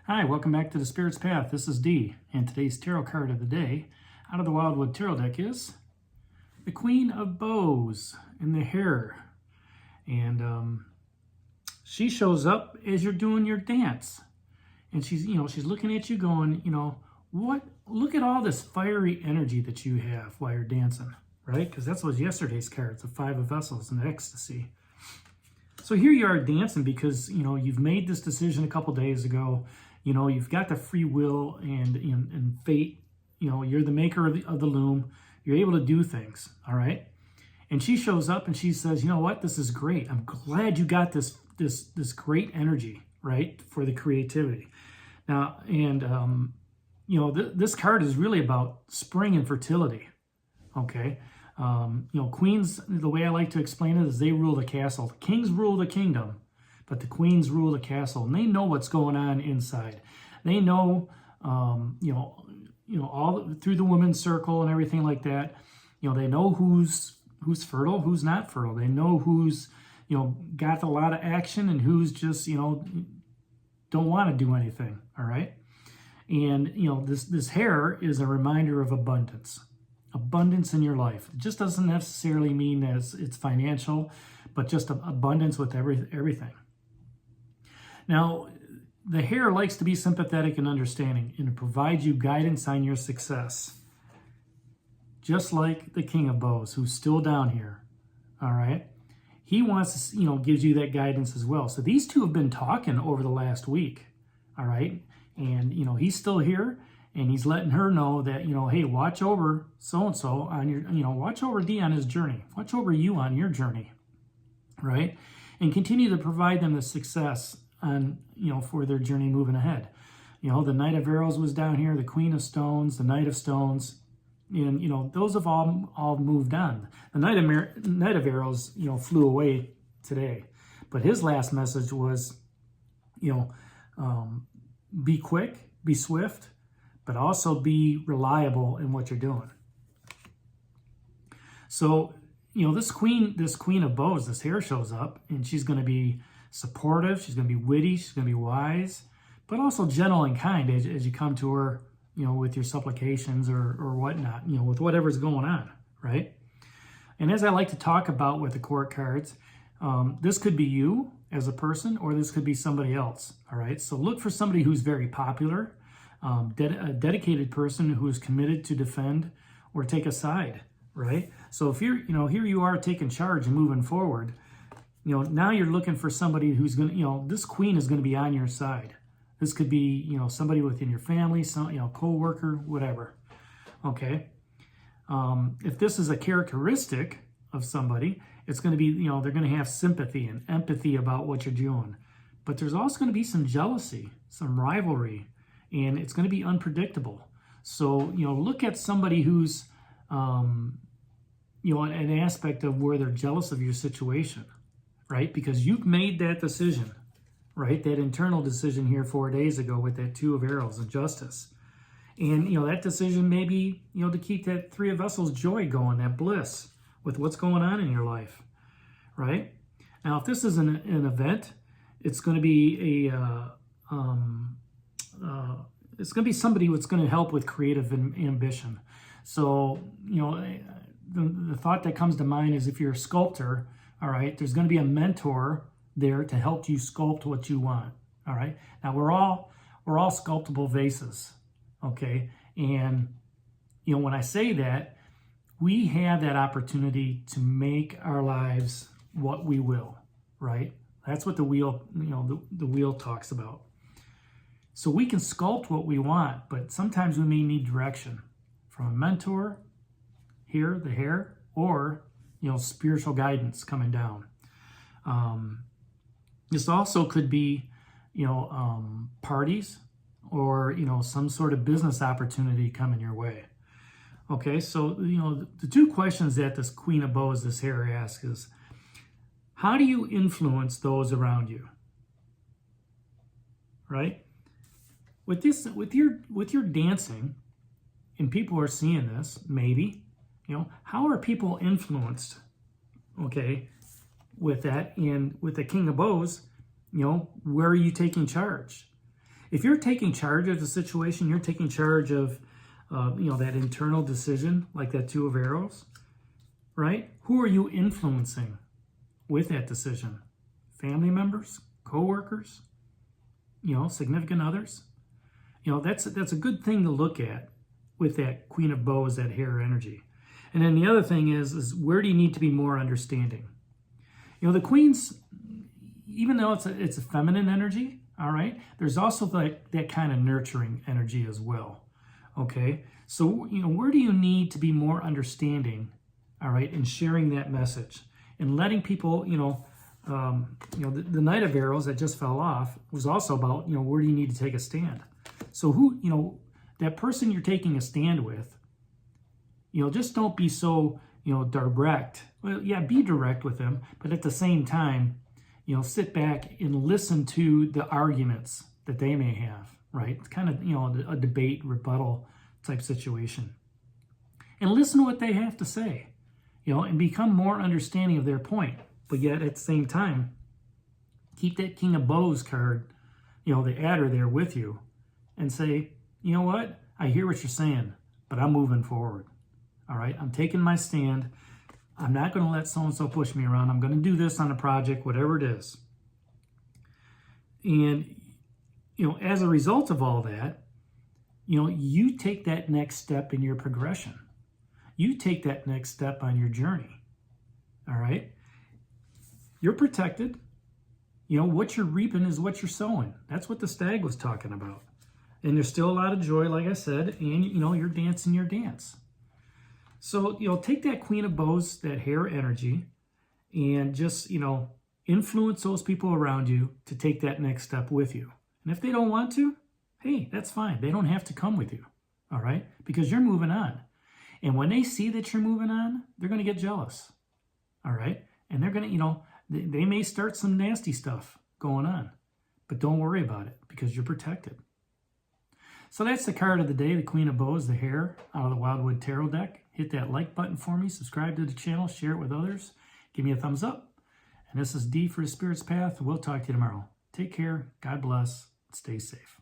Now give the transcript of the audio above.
Hi, welcome back to the Spirit's Path. This is Dee, and today's tarot card of the day out of the Wildwood Tarot deck is the Queen of Bows in the Hare. And she shows up as you're doing your dance. And she's looking at you going, look at all this fiery energy that you have while you're dancing, right? Because that's what yesterday's card, the Five of Vessels and ecstasy. So here you are dancing because, you've made this decision a couple days ago. You've got the free will and fate. You're the maker of the loom. You're able to do things, all right? And she shows up and she says, you know what? This is great. I'm glad you got this great energy, right, for the creativity. Now, and, this card is really about spring and fertility, okay? Queens, the way I like to explain it is they rule the castle. Kings rule the kingdom, but the queens rule the castle, and they know what's going on inside. They know, all through the women's circle and everything like that. They know who's fertile, who's not fertile. They know who's, got a lot of action and who's just, don't want to do anything. All right. And, this Hare is a reminder of abundance in your life. It just doesn't necessarily mean that it's financial, but just abundance with everything. Now, the Hare likes to be sympathetic and understanding, and it provides you guidance on your success. Just like the King of Bows, who's still down here, all right? He wants to, gives you that guidance as well. So these two have been talking over the last week, all right? And, he's still here, and he's letting her know that, hey, watch over so-and-so on your, watch over Dee on his journey. Watch over you on your journey, right? And continue to provide them the success on, for their journey moving ahead. The Knight of Arrows was down here, the Queen of Stones, the Knight of Stones, and, those have all moved on. The Knight of Arrows, flew away today. But his last message was, be quick, be swift, but also be reliable in what you're doing. So, this queen of bows, this Hare shows up, and she's going to be supportive, she's going to be witty, she's going to be wise, but also gentle and kind as you come to her, with your supplications or whatnot, with whatever's going on, right? And as I like to talk about with the court cards, this could be you as a person, or this could be somebody else, all right? So look for somebody who's very popular, a dedicated person who is committed to defend or take a side, right? So if you're, here you are taking charge and moving forward, now you're looking for somebody who's going to, this queen is going to be on your side. This could be, somebody within your family, some, co-worker, whatever, okay? If this is a characteristic of somebody, it's going to be, they're going to have sympathy and empathy about what you're doing. But there's also going to be some jealousy, some rivalry, and it's going to be unpredictable. So, look at somebody who's, an aspect of where they're jealous of your situation, right? Because you've made that decision, right? That internal decision here 4 days ago with that Two of Arrows and Justice. And, that decision may be, to keep that Three of Vessels joy going, that bliss with what's going on in your life, right? Now, if this is an event, it's going to be it's going to be somebody that's going to help with creative ambition. So, the thought that comes to mind is if you're a sculptor, all right, there's going to be a mentor there to help you sculpt what you want, all right? Now, we're all sculptable vases, okay? And, when I say that, we have that opportunity to make our lives what we will, right? That's what the wheel, the wheel talks about. So we can sculpt what we want, but sometimes we may need direction from a mentor, here, the Hare, or, spiritual guidance coming down. This also could be, parties or, some sort of business opportunity coming your way. Okay, so, the two questions that this Queen of Bows, this Hare, asks is, how do you influence those around you? Right? With your dancing, and people are seeing this, maybe, how are people influenced, okay, with that? And with the King of Bows, where are you taking charge? If you're taking charge of the situation, you're taking charge of, that internal decision, like that Two of Arrows, right? Who are you influencing with that decision? Family members, co-workers, significant others. That's a good thing to look at with that Queen of Bows, that Hare energy. And then the other thing is where do you need to be more understanding? The Queens, even though it's a feminine energy, all right, there's also that kind of nurturing energy as well. Okay, so where do you need to be more understanding, all right, in sharing that message and letting people, the Knight of Arrows that just fell off was also about, where do you need to take a stand? So who, that person you're taking a stand with, just don't be so, direct. Well, yeah, be direct with them, but at the same time, sit back and listen to the arguments that they may have, right? It's kind of, a debate, rebuttal type situation. And listen to what they have to say, and become more understanding of their point. But yet at the same time, keep that King of Bows card, the adder there with you and say, you know what? I hear what you're saying, but I'm moving forward. All right? I'm taking my stand. I'm not going to let so-and-so push me around. I'm going to do this on a project, whatever it is. And, as a result of all that, you take that next step in your progression. You take that next step on your journey. All right? You're protected. What you're reaping is what you're sowing. That's what the stag was talking about. And there's still a lot of joy, like I said, and, you're dancing your dance. So, take that Queen of Bows, that Hare energy, and just, influence those people around you to take that next step with you. And if they don't want to, hey, that's fine. They don't have to come with you, all right? Because you're moving on. And when they see that you're moving on, they're going to get jealous, all right? And they're going to, they may start some nasty stuff going on. But don't worry about it because you're protected. So that's the card of the day, the Queen of Bows, the Hare, out of the Wildwood Tarot deck. Hit that like button for me, subscribe to the channel, share it with others, give me a thumbs up. And this is D for the Spirit's Path. We'll talk to you tomorrow. Take care, God bless, stay safe.